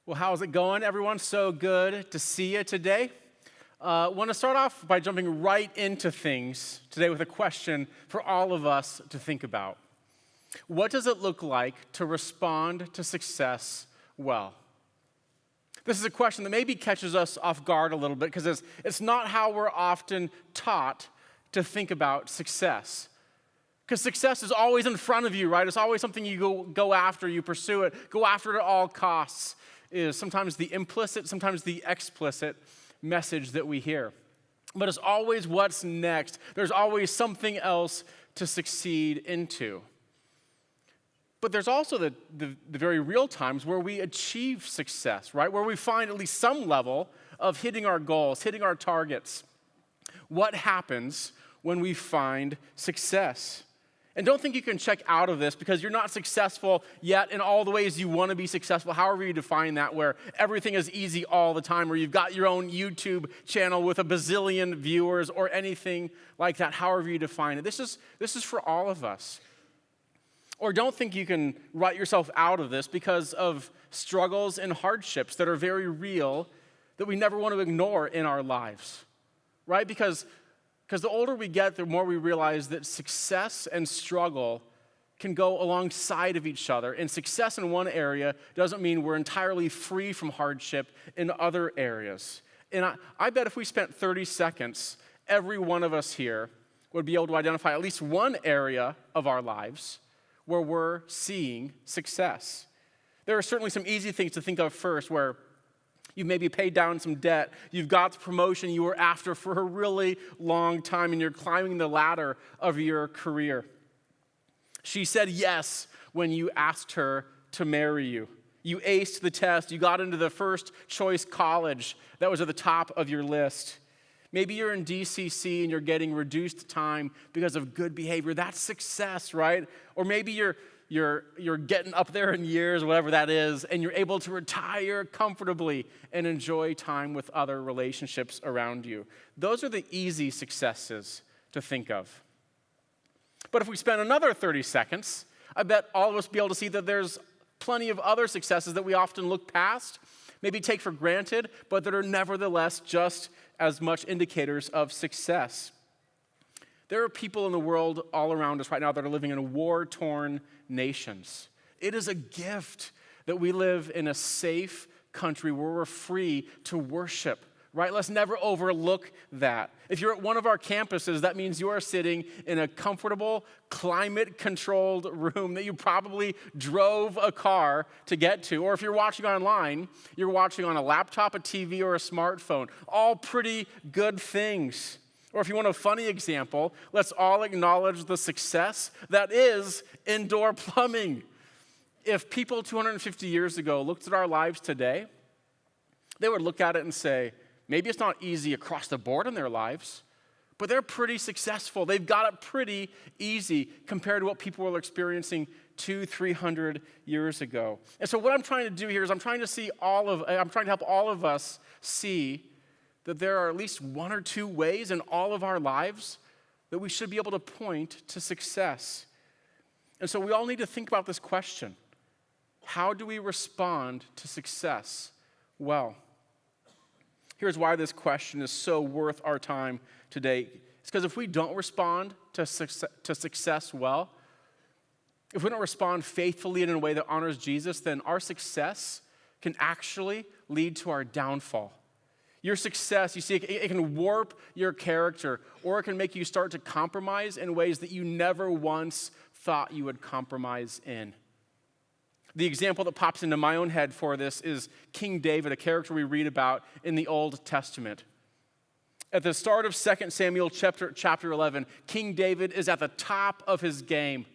Well, how's it going, everyone? So good to see you today. I want to start off by jumping right into things today with a question for all of us to think about. What does it look like to respond to success well? This is a question that maybe catches us off guard a little bit because it's not how we're often taught to think about success. Because success is always in front of you, right? It's always something you go after, you pursue it, go after it at all costs. Is sometimes the implicit, sometimes the explicit message that we hear. But it's always what's next. There's always something else to succeed into. But there's also the very real times where we achieve success, right? Where we find at least some level of hitting our goals, hitting our targets. What happens when we find success? And don't think you can check out of this because you're not successful yet in all the ways you want to be successful, however you define that, where everything is easy all the time, or you've got your own YouTube channel with a bazillion viewers or anything like that, however you define it. This is for all of us. Or don't think you can write yourself out of this because of struggles and hardships that are very real that we never want to ignore in our lives, right? Because the older we get, the more we realize that success and struggle can go alongside of each other. And success in one area doesn't mean we're entirely free from hardship in other areas. And I bet if we spent 30 seconds, every one of us here would be able to identify at least one area of our lives where we're seeing success. There are certainly some easy things to think of first where you've maybe paid down some debt. You've got the promotion you were after for a really long time, and you're climbing the ladder of your career. She said yes when you asked her to marry you. You aced the test. You got into the first choice college that was at the top of your list. Maybe you're in DCC and you're getting reduced time because of good behavior. That's success, right? Or maybe you're getting up there in years, whatever that is, and you're able to retire comfortably and enjoy time with other relationships around you. Those are the easy successes to think of. But if we spend another 30 seconds, I bet all of us will be able to see that there's plenty of other successes that we often look past, maybe take for granted, but that are nevertheless just as much indicators of success. There are people in the world all around us right now that are living in war-torn nations. It is a gift that we live in a safe country where we're free to worship, right? Let's never overlook that. If you're at one of our campuses, that means you are sitting in a comfortable, climate-controlled room that you probably drove a car to get to. Or if you're watching online, you're watching on a laptop, a TV, or a smartphone. All pretty good things. Or if you want a funny example, let's all acknowledge the success that is indoor plumbing. If people 250 years ago looked at our lives today, they would look at it and say, maybe it's not easy across the board in their lives, but they're pretty successful. They've got it pretty easy compared to what people were experiencing 200-300 years ago. And so what I'm trying to do here is I'm trying to help all of us see that there are at least one or two ways in all of our lives that we should be able to point to success. And so we all need to think about this question. How do we respond to success well? Here's why this question is so worth our time today. It's because if we don't respond to success well, if we don't respond faithfully and in a way that honors Jesus, then our success can actually lead to our downfall. Your success, you see, it can warp your character, or it can make you start to compromise in ways that you never once thought you would compromise in. The example that pops into my own head for this is King David, a character we read about in the Old Testament. At the start of 2 Samuel chapter 11, King David is at the top of his game.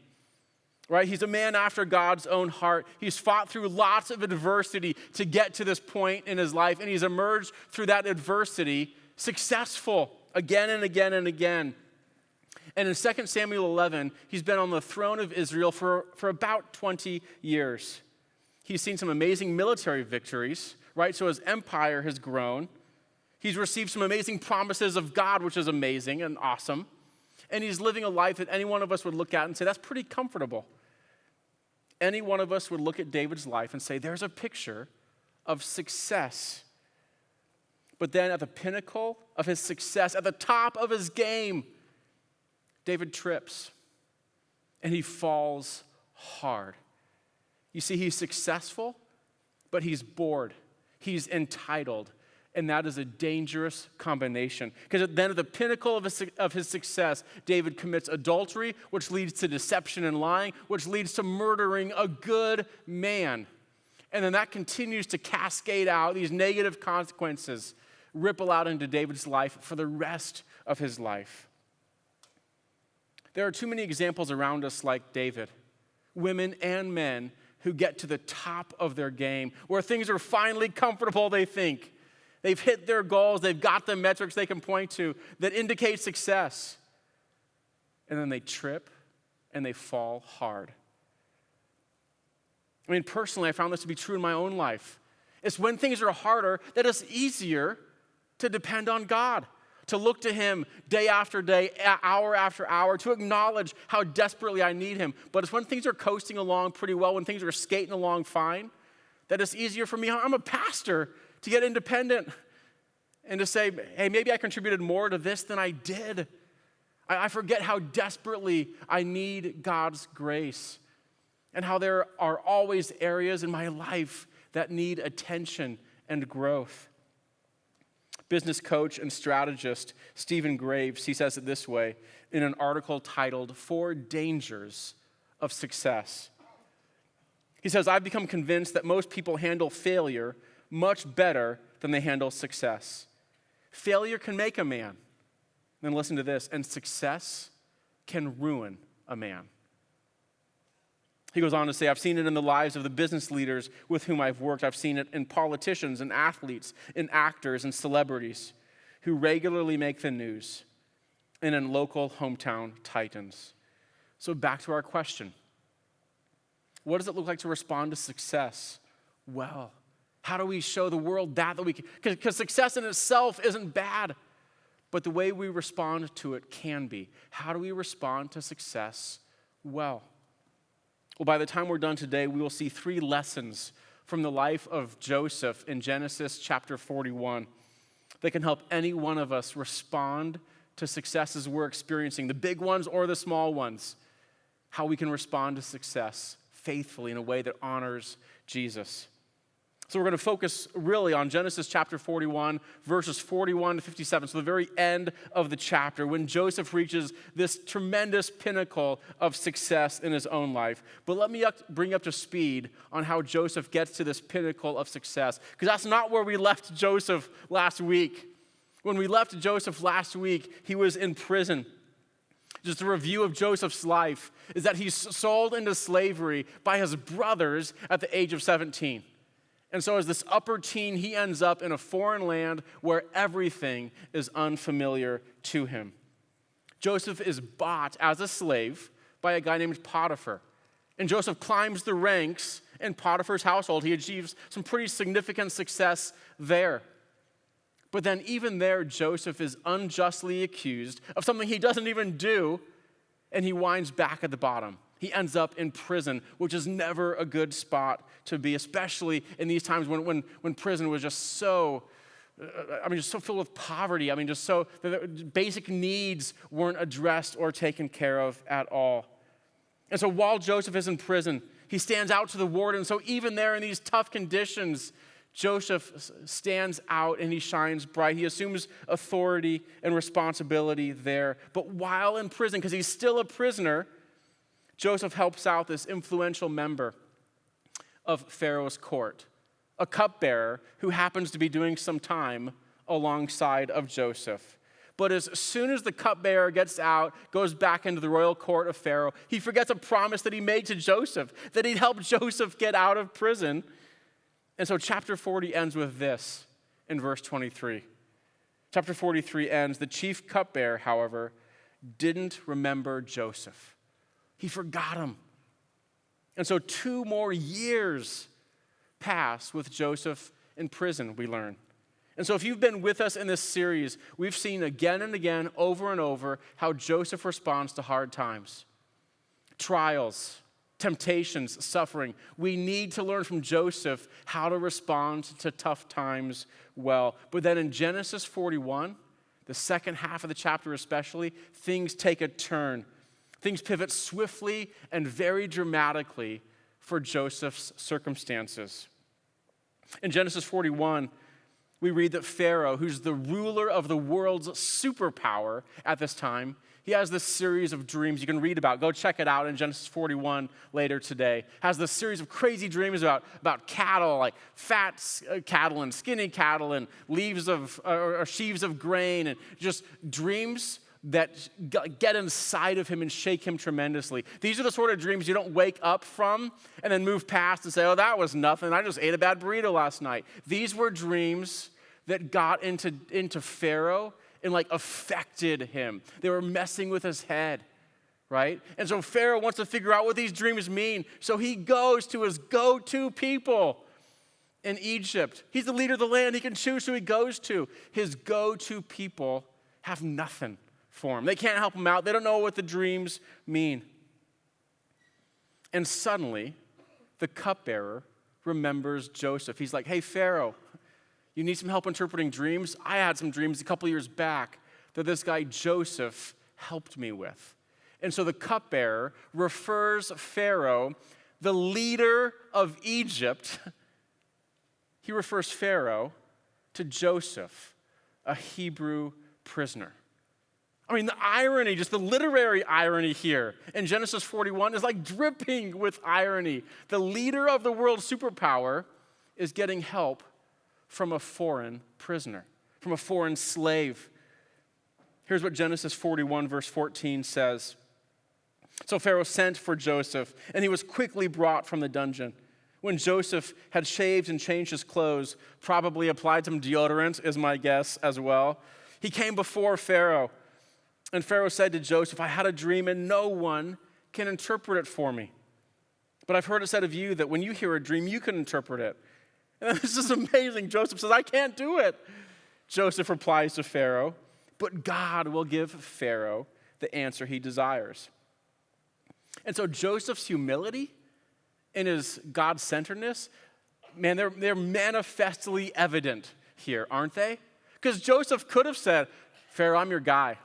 Right? He's a man after God's own heart. He's fought through lots of adversity to get to this point in his life, and he's emerged through that adversity successful again and again and again. And in 2 Samuel 11, he's been on the throne of Israel for about 20 years. He's seen some amazing military victories, right? So his empire has grown. He's received some amazing promises of God, which is amazing and awesome. And he's living a life that any one of us would look at and say, that's pretty comfortable. Any one of us would look at David's life and say, there's a picture of success. But then at the pinnacle of his success, at the top of his game, David trips and he falls hard. You see, he's successful, but he's bored. He's entitled. And that is a dangerous combination. Because then at the pinnacle of his success, David commits adultery, which leads to deception and lying, which leads to murdering a good man. And then that continues to cascade out. These negative consequences ripple out into David's life for the rest of his life. There are too many examples around us like David, women and men who get to the top of their game, where things are finally comfortable, they think. They've hit their goals, they've got the metrics they can point to that indicate success. And then they trip and they fall hard. I mean, personally, I found this to be true in my own life. It's when things are harder that it's easier to depend on God, to look to Him day after day, hour after hour, to acknowledge how desperately I need Him. But it's when things are coasting along pretty well, when things are skating along fine, that it's easier for me. I'm a pastor, to get independent and to say, hey, maybe I contributed more to this than I did. I forget how desperately I need God's grace and how there are always areas in my life that need attention and growth. Business coach and strategist Stephen Graves, he says it this way in an article titled, "4 Dangers of Success." He says, I've become convinced that most people handle failure much better than they handle success. Failure can make a man. Then listen to this, and success can ruin a man. He goes on to say, I've seen it in the lives of the business leaders with whom I've worked. I've seen it in politicians and athletes, in actors and celebrities who regularly make the news, and in local hometown titans. So back to our question. What does it look like to respond to success well? How do we show the world that we can? Because success in itself isn't bad, but the way we respond to it can be. How do we respond to success well? Well, by the time we're done today, we will see 3 lessons from the life of Joseph in Genesis chapter 41 that can help any one of us respond to successes we're experiencing, the big ones or the small ones, how we can respond to success faithfully in a way that honors Jesus. So we're going to focus really on Genesis chapter 41, verses 41 to 57, so the very end of the chapter, when Joseph reaches this tremendous pinnacle of success in his own life. But let me bring up to speed on how Joseph gets to this pinnacle of success, because that's not where we left Joseph last week. When we left Joseph last week, he was in prison. Just a review of Joseph's life is that he's sold into slavery by his brothers at the age of 17. And so as this upper teen, he ends up in a foreign land where everything is unfamiliar to him. Joseph is bought as a slave by a guy named Potiphar. And Joseph climbs the ranks in Potiphar's household. He achieves some pretty significant success there. But then even there, Joseph is unjustly accused of something he doesn't even do, and he winds back at the bottom. He ends up in prison, which is never a good spot to be, especially in these times when prison was just so, just so filled with poverty. Just so the basic needs weren't addressed or taken care of at all. And so while Joseph is in prison, he stands out to the warden. So even there in these tough conditions, Joseph stands out and he shines bright. He assumes authority and responsibility there. But while in prison, because he's still a prisoner, Joseph helps out this influential member of Pharaoh's court, a cupbearer who happens to be doing some time alongside of Joseph. But as soon as the cupbearer gets out, goes back into the royal court of Pharaoh, he forgets a promise that he made to Joseph, that he'd help Joseph get out of prison. And so chapter 40 ends with this in verse 23. Chapter 43 ends, the chief cupbearer, however, didn't remember Joseph. He forgot him. And so 2 more years pass with Joseph in prison, we learn. And so if you've been with us in this series, we've seen again and again, over and over, how Joseph responds to hard times, trials, temptations, suffering. We need to learn from Joseph how to respond to tough times well. But then in Genesis 41, the second half of the chapter especially, things take a turn. Things pivot swiftly and very dramatically for Joseph's circumstances. In Genesis 41, we read that Pharaoh, who's the ruler of the world's superpower at this time, he has this series of dreams you can read about. Go check it out in Genesis 41 later today. Has this series of crazy dreams about cattle, like fat cattle and skinny cattle and leaves of or sheaves of grain, and just dreams that get inside of him and shake him tremendously. These are the sort of dreams you don't wake up from and then move past and say, oh, that was nothing. I just ate a bad burrito last night. These were dreams that got into Pharaoh and affected him. They were messing with his head, right? And so Pharaoh wants to figure out what these dreams mean. So he goes to his go-to people in Egypt. He's the leader of the land. He can choose who he goes to. His go-to people have nothing for him. They can't help him out. They don't know what the dreams mean. And suddenly, the cupbearer remembers Joseph. He's like, hey, Pharaoh, you need some help interpreting dreams? I had some dreams a couple years back that this guy Joseph helped me with. And so the cupbearer refers Pharaoh, the leader of Egypt, he refers Pharaoh to Joseph, a Hebrew prisoner. I mean, the irony, just the literary irony here in Genesis 41 is dripping with irony. The leader of the world's superpower is getting help from a foreign prisoner, from a foreign slave. Here's what Genesis 41 verse 14 says. So Pharaoh sent for Joseph, and he was quickly brought from the dungeon. When Joseph had shaved and changed his clothes, probably applied some deodorant, is my guess as well, he came before Pharaoh. And Pharaoh said to Joseph, I had a dream, and no one can interpret it for me. But I've heard it said of you that when you hear a dream, you can interpret it. And this is amazing. Joseph says, I can't do it. Joseph replies to Pharaoh, but God will give Pharaoh the answer he desires. And so Joseph's humility and his God-centeredness, man, they're manifestly evident here, aren't they? Because Joseph could have said, Pharaoh, I'm your guy.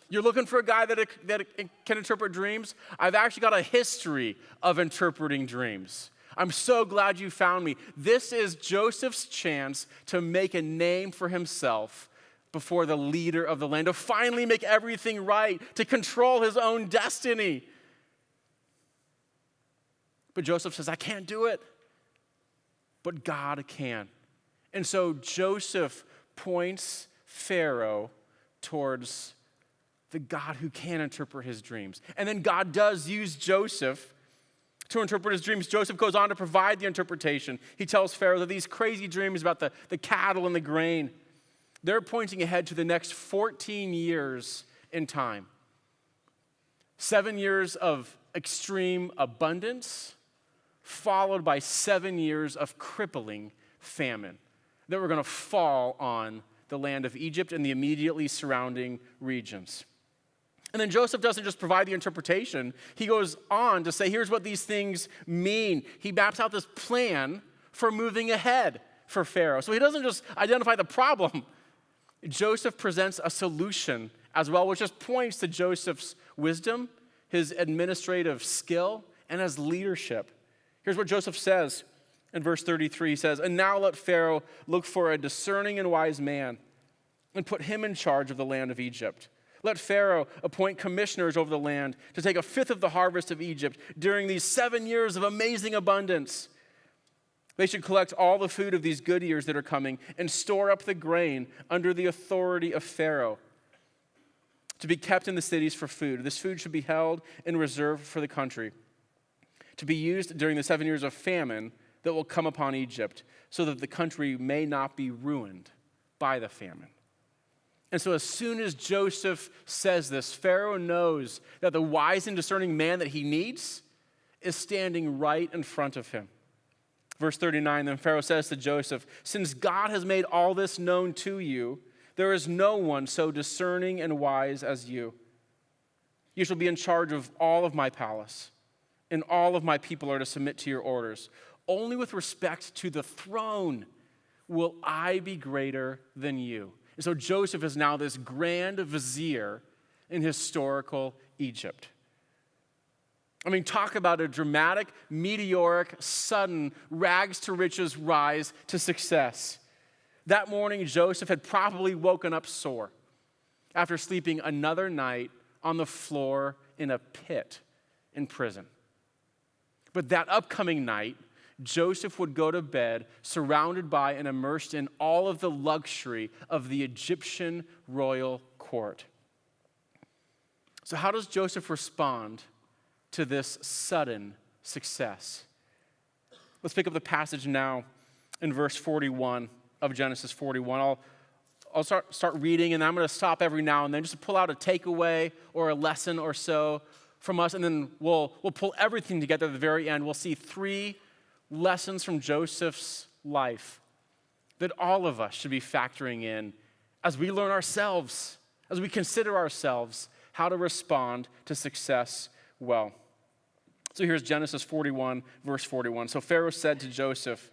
You're looking for a guy that can interpret dreams? I've actually got a history of interpreting dreams. I'm so glad you found me. This is Joseph's chance to make a name for himself before the leader of the land, to finally make everything right, to control his own destiny. But Joseph says, I can't do it. But God can. And so Joseph points Pharaoh towards the God who can interpret his dreams. And then God does use Joseph to interpret his dreams. Joseph goes on to provide the interpretation. He tells Pharaoh that these crazy dreams about the cattle and the grain, they're pointing ahead to the next 14 years in time. 7 years of extreme abundance, followed by 7 years of crippling famine that were going to fall on the land of Egypt and the immediately surrounding regions. And then Joseph doesn't just provide the interpretation. He goes on to say, here's what these things mean. He maps out this plan for moving ahead for Pharaoh. So he doesn't just identify the problem. Joseph presents a solution as well, which just points to Joseph's wisdom, his administrative skill, and his leadership. Here's what Joseph says in verse 33. He says, and now let Pharaoh look for a discerning and wise man and put him in charge of the land of Egypt. Let Pharaoh appoint commissioners over the land to take a fifth of the harvest of Egypt during these 7 years of amazing abundance. They should collect all the food of these good years that are coming and store up the grain under the authority of Pharaoh to be kept in the cities for food. This food should be held in reserve for the country, to be used during the 7 years of famine that will come upon Egypt, so that the country may not be ruined by the famine. And so as soon as Joseph says this, Pharaoh knows that the wise and discerning man that he needs is standing right in front of him. Verse 39, then Pharaoh says to Joseph, since God has made all this known to you, there is no one so discerning and wise as you. You shall be in charge of all of my palace and all of my people are to submit to your orders. Only with respect to the throne will I be greater than you." And so Joseph is now this grand vizier in historical Egypt. I mean, talk about a dramatic, meteoric, sudden, rags to riches rise to success. That morning, Joseph had probably woken up sore after sleeping another night on the floor in a pit in prison. But that upcoming night, Joseph would go to bed surrounded by and immersed in all of the luxury of the Egyptian royal court. So how does Joseph respond to this sudden success? Let's pick up the passage now in verse 41 of Genesis 41. I'll start reading, and I'm going to stop every now and then just to pull out a takeaway or a lesson or so from us, and then we'll pull everything together at the very end. We'll see 3 lessons from Joseph's life that all of us should be factoring in as we learn ourselves, as we consider ourselves, how to respond to success well. So here's Genesis 41, verse 41. So Pharaoh said to Joseph,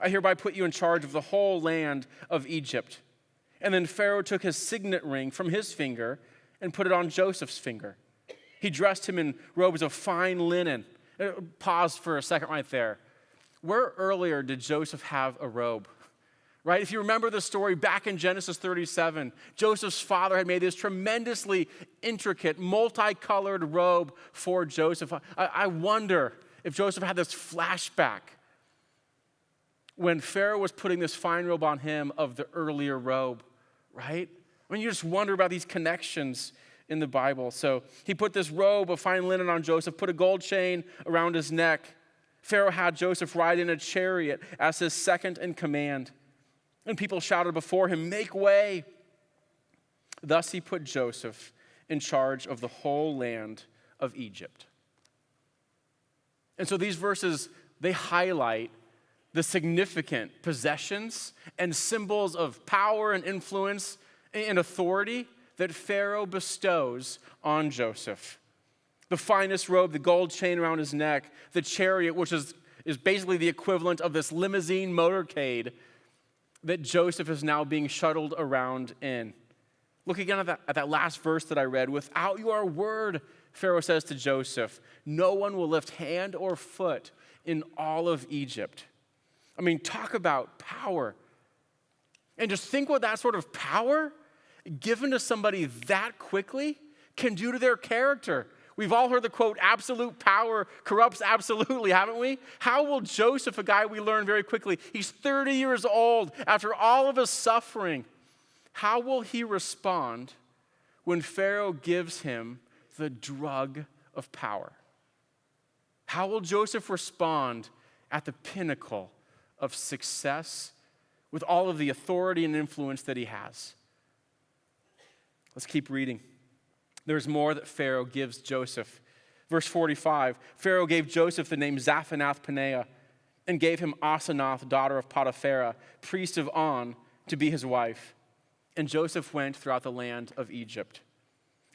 "I hereby put you in charge of the whole land of Egypt." And then Pharaoh took his signet ring from his finger and put it on Joseph's finger. He dressed him in robes of fine linen. Pause for a second right there. Where earlier did Joseph have a robe? Right? If you remember the story back in Genesis 37, Joseph's father had made this tremendously intricate, multicolored robe for Joseph. I wonder if Joseph had this flashback when Pharaoh was putting this fine robe on him of the earlier robe, right? I mean, you just wonder about these connections in the Bible. So he put this robe of fine linen on Joseph, put a gold chain around his neck. Pharaoh had Joseph ride in a chariot as his second in command. And people shouted before him, "Make way." Thus he put Joseph in charge of the whole land of Egypt. And so these verses, they highlight the significant possessions and symbols of power and influence and authority that Pharaoh bestows on Joseph. The finest robe, the gold chain around his neck, the chariot, which is basically the equivalent of this limousine motorcade that Joseph is now being shuttled around in. Look again at that last verse that I read. "Without your word," Pharaoh says to Joseph, "no one will lift hand or foot in all of Egypt." I mean, talk about power. And just think what that sort of power given to somebody that quickly can do to their character. We've all heard the quote, "absolute power corrupts absolutely," haven't we? How will Joseph, a guy we learn very quickly, he's 30 years old, after all of his suffering, how will he respond when Pharaoh gives him the drug of power? How will Joseph respond at the pinnacle of success with all of the authority and influence that he has? Let's keep reading. There's more that Pharaoh gives Joseph. Verse 45, Pharaoh gave Joseph the name Zaphanath-Paneah and gave him Asenath, daughter of Potiphera, priest of On, to be his wife. And Joseph went throughout the land of Egypt.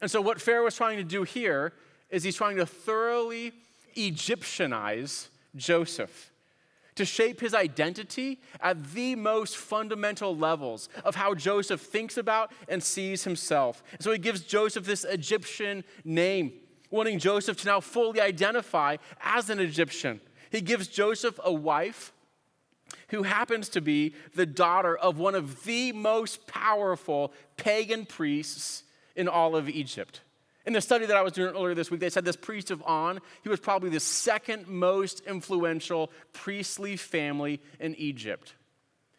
And so what Pharaoh is trying to do here is he's trying to thoroughly Egyptianize Joseph, to shape his identity at the most fundamental levels of how Joseph thinks about and sees himself. And so he gives Joseph this Egyptian name, wanting Joseph to now fully identify as an Egyptian. He gives Joseph a wife who happens to be the daughter of one of the most powerful pagan priests in all of Egypt. In the study that I was doing earlier this week, they said this priest of On, he was probably the second most influential priestly family in Egypt.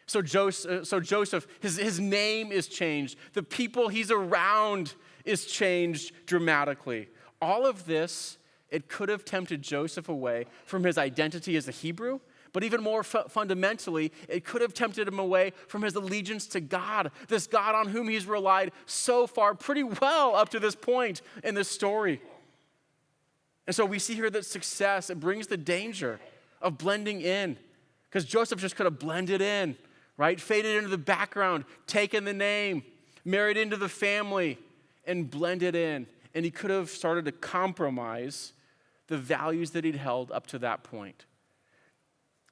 So Joseph, his name is changed. The people he's around is changed dramatically. All of this, it could have tempted Joseph away from his identity as a Hebrew, but even more fundamentally, it could have tempted him away from his allegiance to God, this God on whom he's relied so far pretty well up to this point in this story. And so we see here that success, it brings the danger of blending in, because Joseph just could have blended in, right? Faded into the background, taken the name, married into the family, and blended in. And he could have started to compromise the values that he'd held up to that point.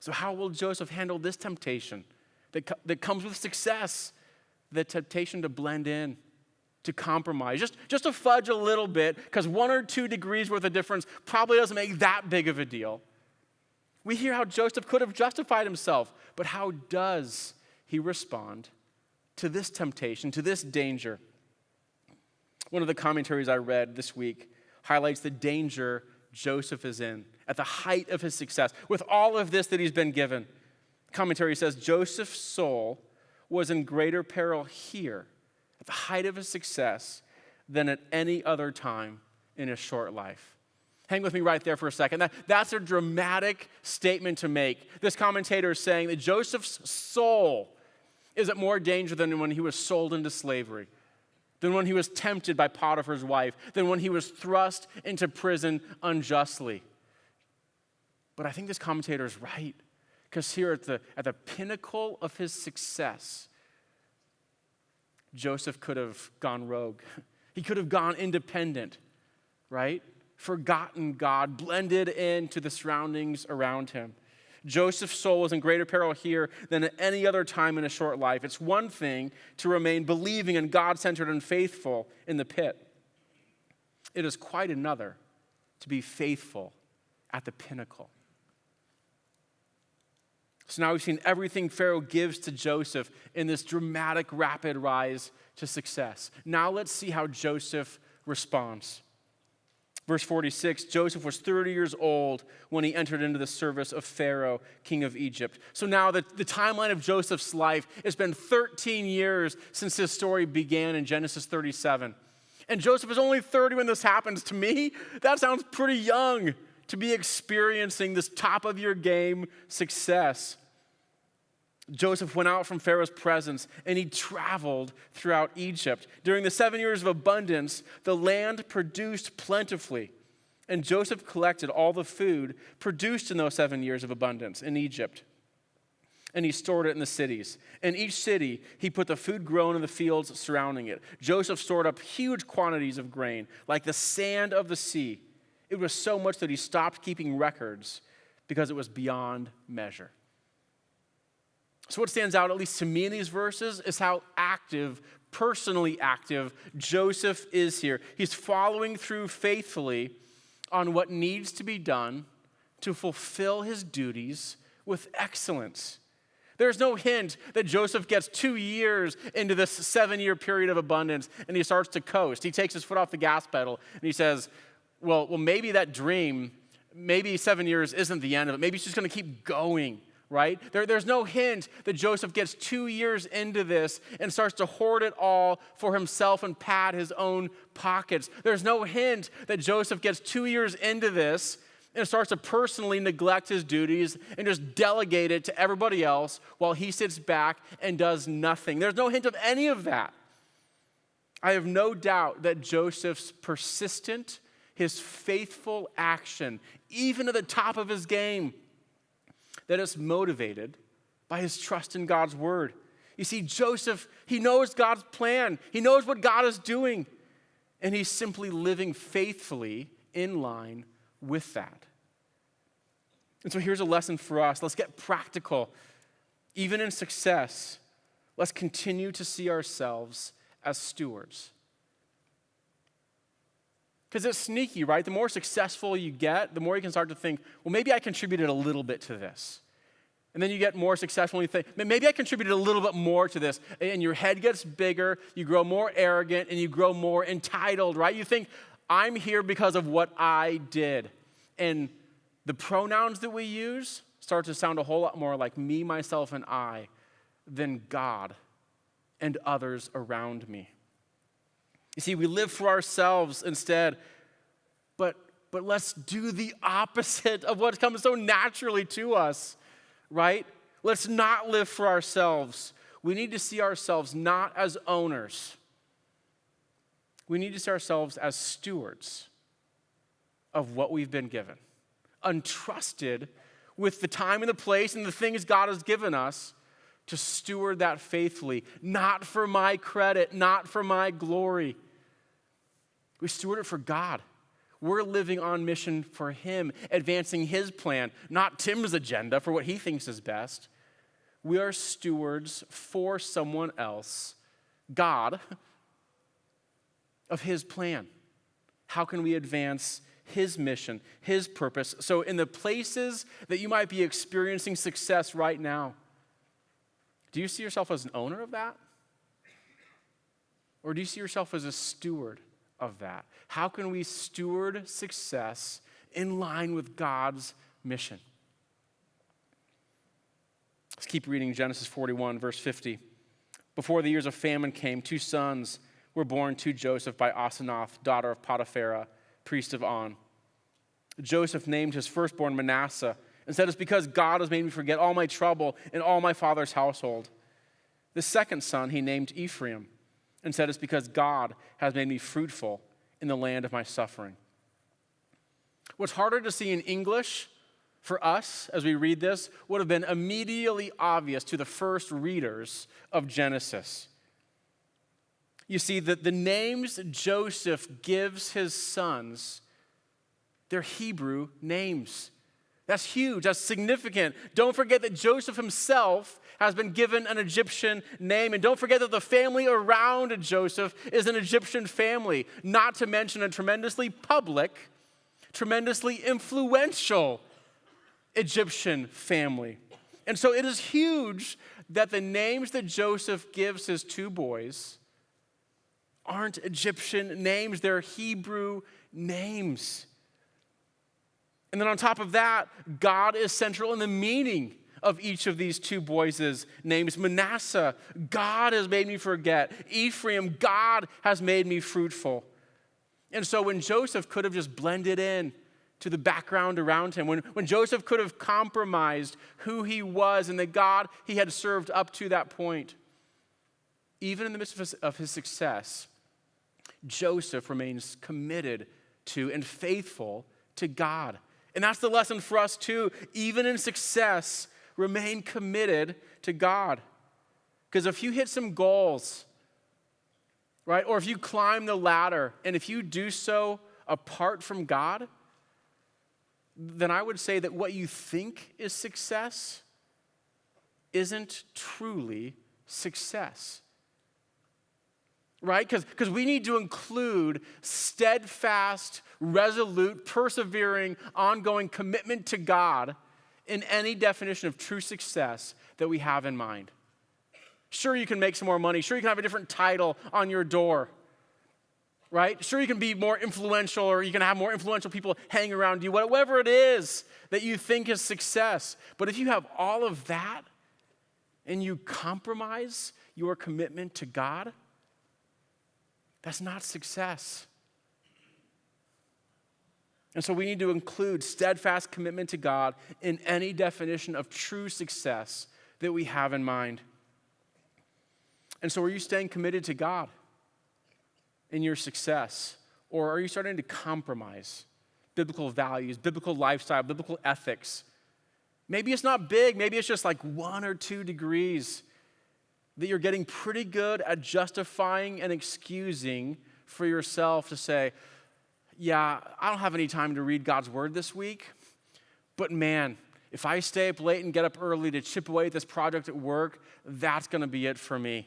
So how will Joseph handle this temptation that comes with success? The temptation to blend in, to compromise, just to fudge a little bit, because 1 or 2 degrees worth of difference probably doesn't make that big of a deal. We hear how Joseph could have justified himself, but how does he respond to this temptation, to this danger? One of the commentaries I read this week highlights the danger Joseph is in at the height of his success, with all of this that he's been given. Commentary says, Joseph's soul was in greater peril here, at the height of his success, than at any other time in his short life. Hang with me right there for a second. That's a dramatic statement to make. This commentator is saying that Joseph's soul is at more danger than when he was sold into slavery, than when he was tempted by Potiphar's wife, than when he was thrust into prison unjustly. But I think this commentator is right, because here at the pinnacle of his success, Joseph could have gone rogue. He could have gone independent, right? Forgotten God, blended into the surroundings around him. Joseph's soul was in greater peril here than at any other time in a short life. It's one thing to remain believing and God-centered and faithful in the pit. It is quite another to be faithful at the pinnacle. So now we've seen everything Pharaoh gives to Joseph in this dramatic, rapid rise to success. Now let's see how Joseph responds. Verse 46, Joseph was 30 years old when he entered into the service of Pharaoh, king of Egypt. So now the timeline of Joseph's life, it's been 13 years since his story began in Genesis 37. And Joseph is only 30 when this happens. To me, that sounds pretty young to be experiencing this top of your game success. Joseph went out from Pharaoh's presence and he traveled throughout Egypt. During the 7 years of abundance, the land produced plentifully, and Joseph collected all the food produced in those 7 years of abundance in Egypt, and he stored it in the cities. In each city, he put the food grown in the fields surrounding it. Joseph stored up huge quantities of grain, like the sand of the sea. It was so much that he stopped keeping records because it was beyond measure. So what stands out, at least to me in these verses, is how active, personally active, Joseph is here. He's following through faithfully on what needs to be done to fulfill his duties with excellence. There's no hint that Joseph gets 2 years into this 7-year period of abundance and he starts to coast. He takes his foot off the gas pedal and he says, well, maybe that dream, maybe 7 years isn't the end of it. Maybe it's just going to keep going. Right? There's no hint that Joseph gets 2 years into this and starts to hoard it all for himself and pad his own pockets. There's no hint that Joseph gets 2 years into this and starts to personally neglect his duties and just delegate it to everybody else while he sits back and does nothing. There's no hint of any of that. I have no doubt that Joseph's persistent, his faithful action, even at the top of his game, that is motivated by his trust in God's word. You see, Joseph, he knows God's plan. He knows what God is doing. And he's simply living faithfully in line with that. And so here's a lesson for us. Let's get practical. Even in success, let's continue to see ourselves as stewards. Because it's sneaky, right? The more successful you get, the more you can start to think, well, maybe I contributed a little bit to this. And then you get more successful and you think, maybe I contributed a little bit more to this. And your head gets bigger, you grow more arrogant, and you grow more entitled, right? You think, I'm here because of what I did. And the pronouns that we use start to sound a whole lot more like me, myself, and I than God and others around me. You see, we live for ourselves instead, but let's do the opposite of what comes so naturally to us, right? Let's not live for ourselves. We need to see ourselves not as owners. We need to see ourselves as stewards of what we've been given, entrusted with the time and the place and the things God has given us to steward that faithfully, not for my credit, not for my glory. We steward it for God. We're living on mission for him, advancing his plan, not Tim's agenda for what he thinks is best. We are stewards for someone else, God, of his plan. How can we advance his mission, his purpose? So in the places that you might be experiencing success right now, do you see yourself as an owner of that? Or do you see yourself as a steward of that? How can we steward success in line with God's mission? Let's keep reading Genesis 41, verse 50. Before the years of famine came, 2 sons were born to Joseph by Asenath, daughter of Potiphera, priest of On. Joseph named his firstborn Manasseh and said, "It's because God has made me forget all my trouble in all my father's household." The second son he named Ephraim and said, "It's because God has made me fruitful in the land of my suffering." What's harder to see in English for us as we read this would have been immediately obvious to the first readers of Genesis. You see, that the names Joseph gives his sons, they're Hebrew names. That's huge. That's significant. Don't forget that Joseph himself has been given an Egyptian name. And don't forget that the family around Joseph is an Egyptian family, not to mention a tremendously public, tremendously influential Egyptian family. And so it is huge that the names that Joseph gives his 2 boys aren't Egyptian names, they're Hebrew names. And then on top of that, God is central in the meaning of each of these 2 boys' names. Manasseh, God has made me forget. Ephraim, God has made me fruitful. And so when Joseph could have just blended in to the background around him, when Joseph could have compromised who he was and the God he had served up to that point, even in the midst of his success, Joseph remains committed to and faithful to God. And that's the lesson for us too. Even in success, remain committed to God. Because if you hit some goals, right, or if you climb the ladder, and if you do so apart from God, then I would say that what you think is success isn't truly success. Right? Because we need to include steadfast, resolute, persevering, ongoing commitment to God in any definition of true success that we have in mind. Sure, you can make some more money. Sure, you can have a different title on your door. Right? Sure, you can be more influential, or you can have more influential people hang around you, whatever it is that you think is success. But if you have all of that and you compromise your commitment to God, that's not success. And so we need to include steadfast commitment to God in any definition of true success that we have in mind. And so are you staying committed to God in your success? Or are you starting to compromise biblical values, biblical lifestyle, biblical ethics? Maybe it's not big. Maybe it's just like 1 or 2 degrees that you're getting pretty good at justifying and excusing for yourself to say, yeah, I don't have any time to read God's word this week, but man, if I stay up late and get up early to chip away at this project at work, that's going to be it for me.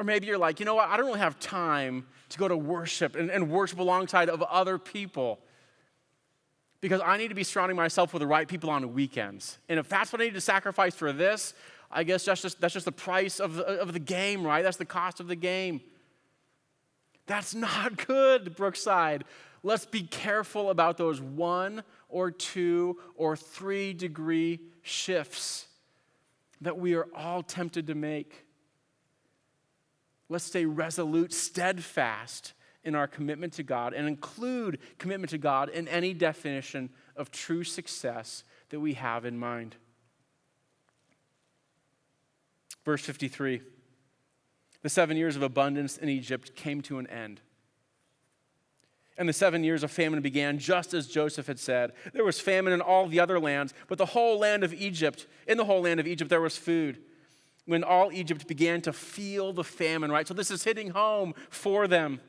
Or maybe you're like, you know what, I don't really have time to go to worship and worship alongside of other people because I need to be surrounding myself with the right people on the weekends. And if that's what I need to sacrifice for this, I guess that's just the price of the game, right? That's the cost of the game. That's not good, Brookside. Let's be careful about those 1 or 2 or 3 degree shifts that we are all tempted to make. Let's stay resolute, steadfast in our commitment to God and include commitment to God in any definition of true success that we have in mind. Verse 53, the 7 years of abundance in Egypt came to an end. And the 7 years of famine began just as Joseph had said. There was famine in all the other lands, but in the whole land of Egypt, there was food. When all Egypt began to feel the famine, right? So this is hitting home for them.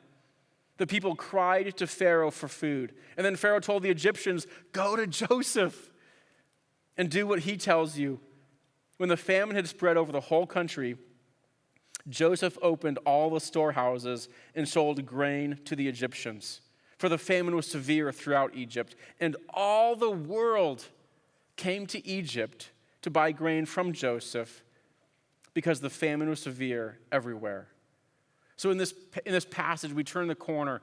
The people cried to Pharaoh for food. And then Pharaoh told the Egyptians, go to Joseph and do what he tells you. When the famine had spread over the whole country, Joseph opened all the storehouses and sold grain to the Egyptians. For the famine was severe throughout Egypt, and all the world came to Egypt to buy grain from Joseph because the famine was severe everywhere. So in this passage, we turn the corner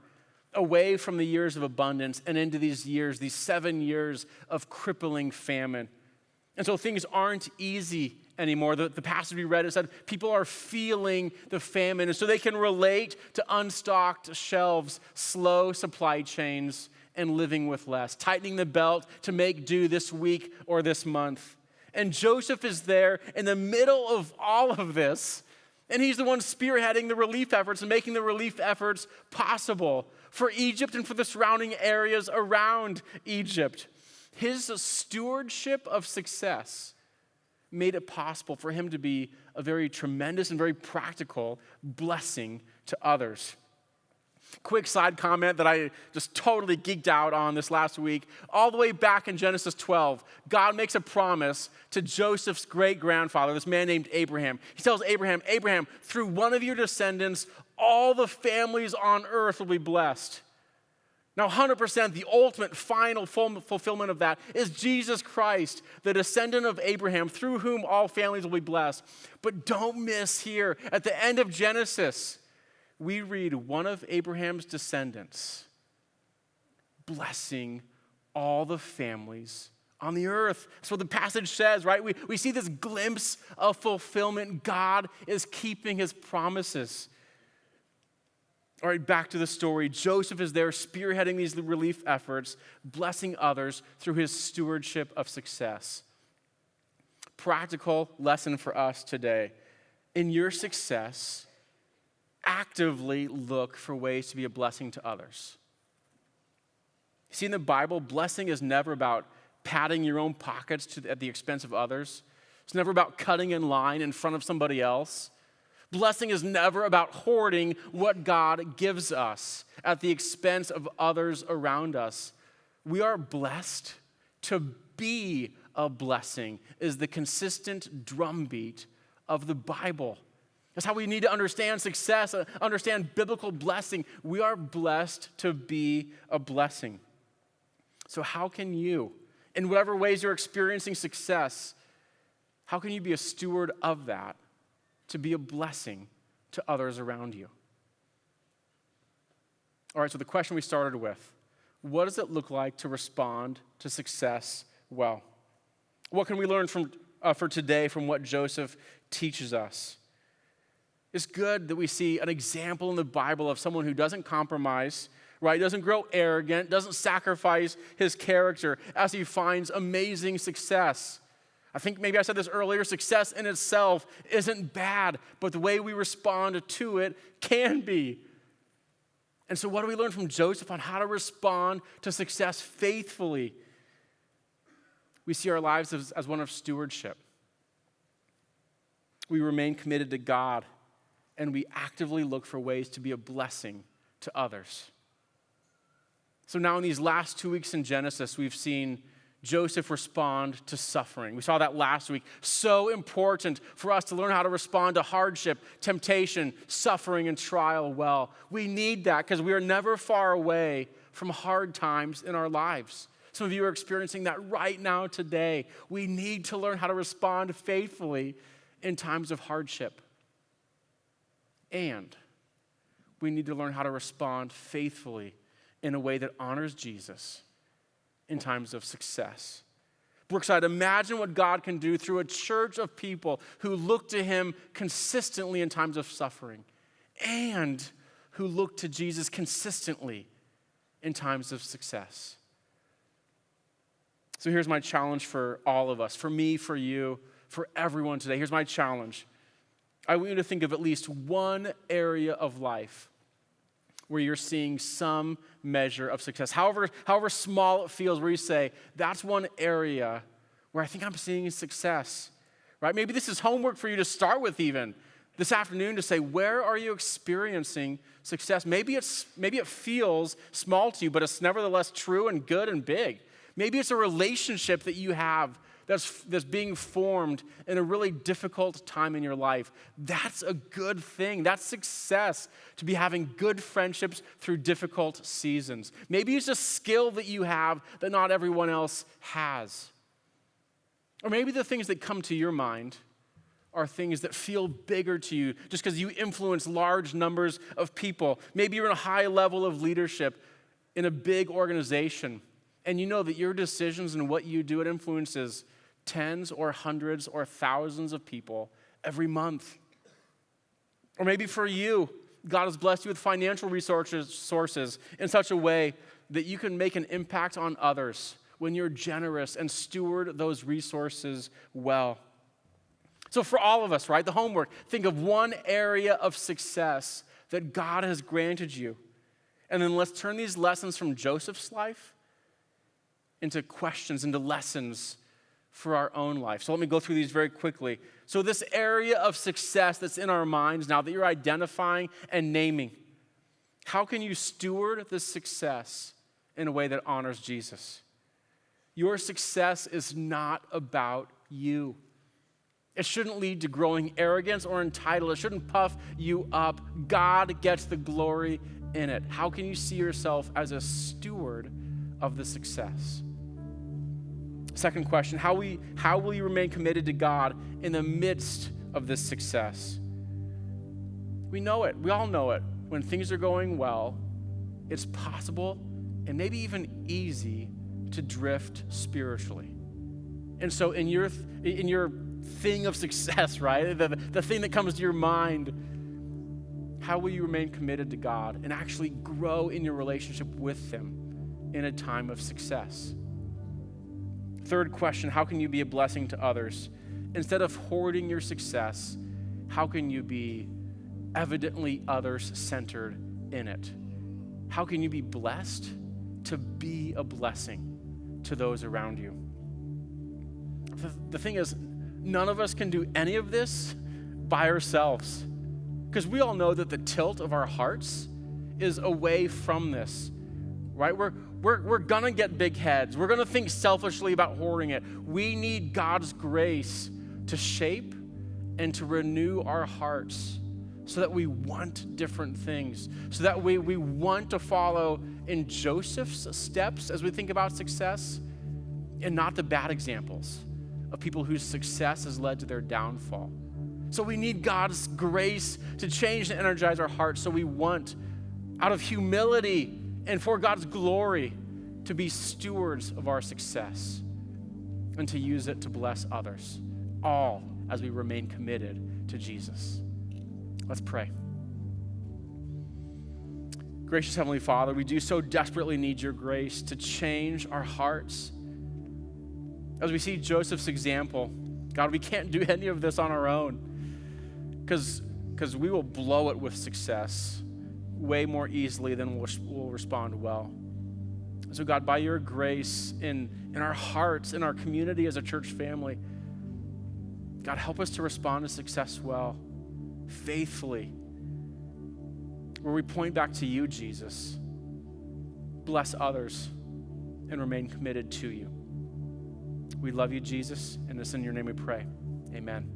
away from the years of abundance and into these 7 years of crippling famine. And so things aren't easy anymore. The passage we read, it said people are feeling the famine, and so they can relate to unstocked shelves, slow supply chains, and living with less, tightening the belt to make do this week or this month. And Joseph is there in the middle of all of this, and he's the one spearheading the relief efforts and making the relief efforts possible for Egypt and for the surrounding areas around Egypt. His stewardship of success made it possible for him to be a very tremendous and very practical blessing to others. Quick side comment that I just totally geeked out on this last week. All the way back in Genesis 12, God makes a promise to Joseph's great-grandfather, this man named Abraham. He tells Abraham, Abraham, through one of your descendants, all the families on earth will be blessed. Now, 100%, the ultimate final fulfillment of that is Jesus Christ, the descendant of Abraham, through whom all families will be blessed. But don't miss here, at the end of Genesis, we read one of Abraham's descendants blessing all the families on the earth. That's what the passage says, right? We see this glimpse of fulfillment. God is keeping his promises. All right, back to the story. Joseph is there spearheading these relief efforts, blessing others through his stewardship of success. Practical lesson for us today. In your success, actively look for ways to be a blessing to others. See, in the Bible, blessing is never about padding your own pockets at the expense of others. It's never about cutting in line in front of somebody else. Blessing is never about hoarding what God gives us at the expense of others around us. We are blessed to be a blessing, is the consistent drumbeat of the Bible. That's how we need to understand success, understand biblical blessing. We are blessed to be a blessing. So how can you, in whatever ways you're experiencing success, how can you be a steward of that to be a blessing to others around you? All right, so the question we started with, what does it look like to respond to success well? What can we learn for today from what Joseph teaches us? It's good that we see an example in the Bible of someone who doesn't compromise, right? Doesn't grow arrogant, doesn't sacrifice his character as he finds amazing success. I think maybe I said this earlier, success in itself isn't bad, but the way we respond to it can be. And so what do we learn from Joseph on how to respond to success faithfully? We see our lives as one of stewardship. We remain committed to God, and we actively look for ways to be a blessing to others. So now in these last 2 weeks in Genesis, we've seen Joseph respond to suffering. We saw that last week. So important for us to learn how to respond to hardship, temptation, suffering, and trial well. We need that because we are never far away from hard times in our lives. Some of you are experiencing that right now today. We need to learn how to respond faithfully in times of hardship. And we need to learn how to respond faithfully in a way that honors Jesus in times of success. Brookside, imagine what God can do through a church of people who look to him consistently in times of suffering and who look to Jesus consistently in times of success. So here's my challenge for all of us, for me, for you, for everyone today. Here's my challenge. I want you to think of at least one area of life where you're seeing some measure of success. However small it feels, where you say, that's one area where I think I'm seeing success, right? Maybe this is homework for you to start with even. this afternoon to say, where are you experiencing success? Maybe it feels small to you, but it's nevertheless true and good and big. Maybe it's a relationship that you have that's being formed in a really difficult time in your life. That's a good thing. That's success, to be having good friendships through difficult seasons. Maybe it's a skill that you have that not everyone else has. Or maybe the things that come to your mind are things that feel bigger to you just because you influence large numbers of people. Maybe you're in a high level of leadership in a big organization, and you know that your decisions and what you do, it influences tens or hundreds or thousands of people every month. Or maybe for you, God has blessed you with financial resources in such a way that you can make an impact on others when you're generous and steward those resources well. So for all of us, right, the homework, think of one area of success that God has granted you. And then let's turn these lessons from Joseph's life into questions, into lessons for our own life. So let me go through these very quickly. So this area of success that's in our minds now that you're identifying and naming, how can you steward this success in a way that honors Jesus? Your success is not about you. It shouldn't lead to growing arrogance or entitlement. It shouldn't puff you up. God gets the glory in it. How can you see yourself as a steward of the success? Second question, how will you remain committed to God in the midst of this success? We know it. We all know it. When things are going well, it's possible and maybe even easy to drift spiritually. And so in your thing of success, right, the thing that comes to your mind, how will you remain committed to God and actually grow in your relationship with Him in a time of success? Third question, how can you be a blessing to others? Instead of hoarding your success, how can you be evidently others-centered in it? How can you be blessed to be a blessing to those around you? The thing is, none of us can do any of this by ourselves, because we all know that the tilt of our hearts is away from this, right? We're gonna get big heads. We're gonna think selfishly about hoarding it. We need God's grace to shape and to renew our hearts so that we want different things, so that we want to follow in Joseph's steps as we think about success and not the bad examples of people whose success has led to their downfall. So we need God's grace to change and energize our hearts so we want, out of humility and for God's glory, to be stewards of our success and to use it to bless others, all as we remain committed to Jesus. Let's pray. Gracious Heavenly Father, we do so desperately need your grace to change our hearts. As we see Joseph's example, God, we can't do any of this on our own because we will blow it with success way more easily than we'll respond well. So God, by your grace in our hearts, in our community as a church family, God, help us to respond to success well, faithfully, where we point back to you, Jesus, bless others, and remain committed to you. We love you, Jesus, and it's in your name we pray. Amen.